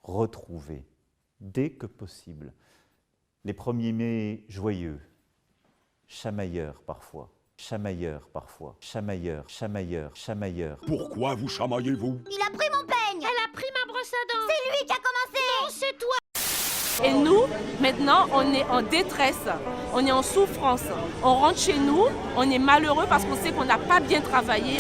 retrouver, dès que possible, les 1er mai joyeux, chamailleurs parfois, chamailleurs parfois, chamailleurs, chamailleurs, chamailleurs. Pourquoi vous chamaillez-vous? Il a pris mon peigne! Elle a pris ma brosse à dents! C'est lui qui a commencé! Non, c'est toi! Et nous, maintenant, on est en détresse, on est en souffrance. On rentre chez nous, on est malheureux parce qu'on sait qu'on n'a pas bien travaillé.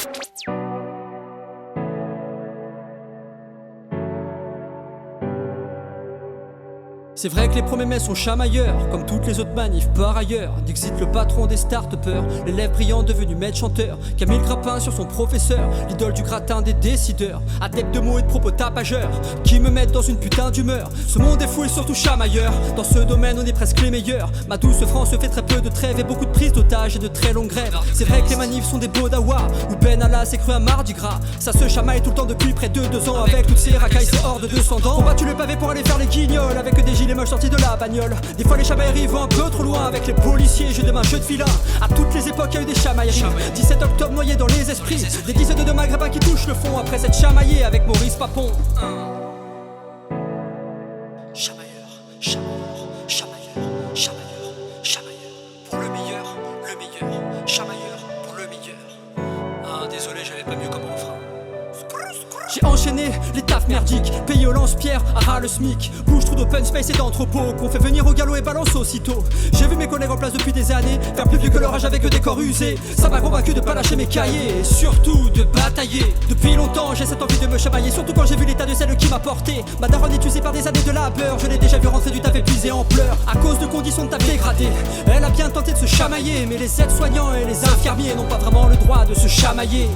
C'est vrai que les 1er mai sont chamailleurs, comme toutes les autres manifs par ailleurs. Dixit le patron des start-upers, l'élève brillant devenu maître chanteur, qui a mis le grappin sur son professeur, l'idole du gratin des décideurs, adepte de mots et de propos tapageurs, qui me mettent dans une putain d'humeur. Ce monde est fou et surtout chamailleur, dans ce domaine on est presque les meilleurs. Ma douce France fait très peu de trêves et beaucoup de prises d'otages et de très longues grèves. C'est vrai que les manifs sont des beaux dawa, où Ben Allah s'est cru un mardi gras. Ça se chamaille tout le temps depuis près de 2 ans, avec toutes ces racailles, ces hordes de 200 dents. On battu le pavé pour aller faire les guignols, avec des gilets moches sortis de la bagnole. Des fois les chamailleries vont un peu trop loin, avec les policiers, jeu de main, jeu de filin. À toutes les époques il y a eu des chamailleries. 17 octobre noyé dans les esprits, des dizaines de maghrébins qui touchent le fond après s'être chamaillés avec Maurice Papon. Chamailleur, chamailleur, chamailleur, chamailleur, chamailleur, pour le meilleur, chamailleur pour le meilleur. Désolé, j'avais pas mieux comme refrain. J'ai enchaîné les tafs merdiques, payé au lance-pierre, à ras le smic. Bouge trou d'open space et d'entrepôt, qu'on fait venir au galop et balance aussitôt. J'ai vu mes collègues en place depuis des années faire plus vieux que leur âge avec des corps usés. Ça m'a convaincu de pas lâcher mes cahiers, et surtout de batailler. Depuis longtemps j'ai cette envie de me chamailler, surtout quand j'ai vu l'état de celle qui m'a porté. Ma daronne est usée par des années de labeur, je l'ai déjà vu rentrer du taf épuisé en pleurs, à cause de conditions de taf dégradées. Elle a bien tenté de se chamailler, mais les aides-soignants et les infirmiers n'ont pas vraiment le droit de se chamailler.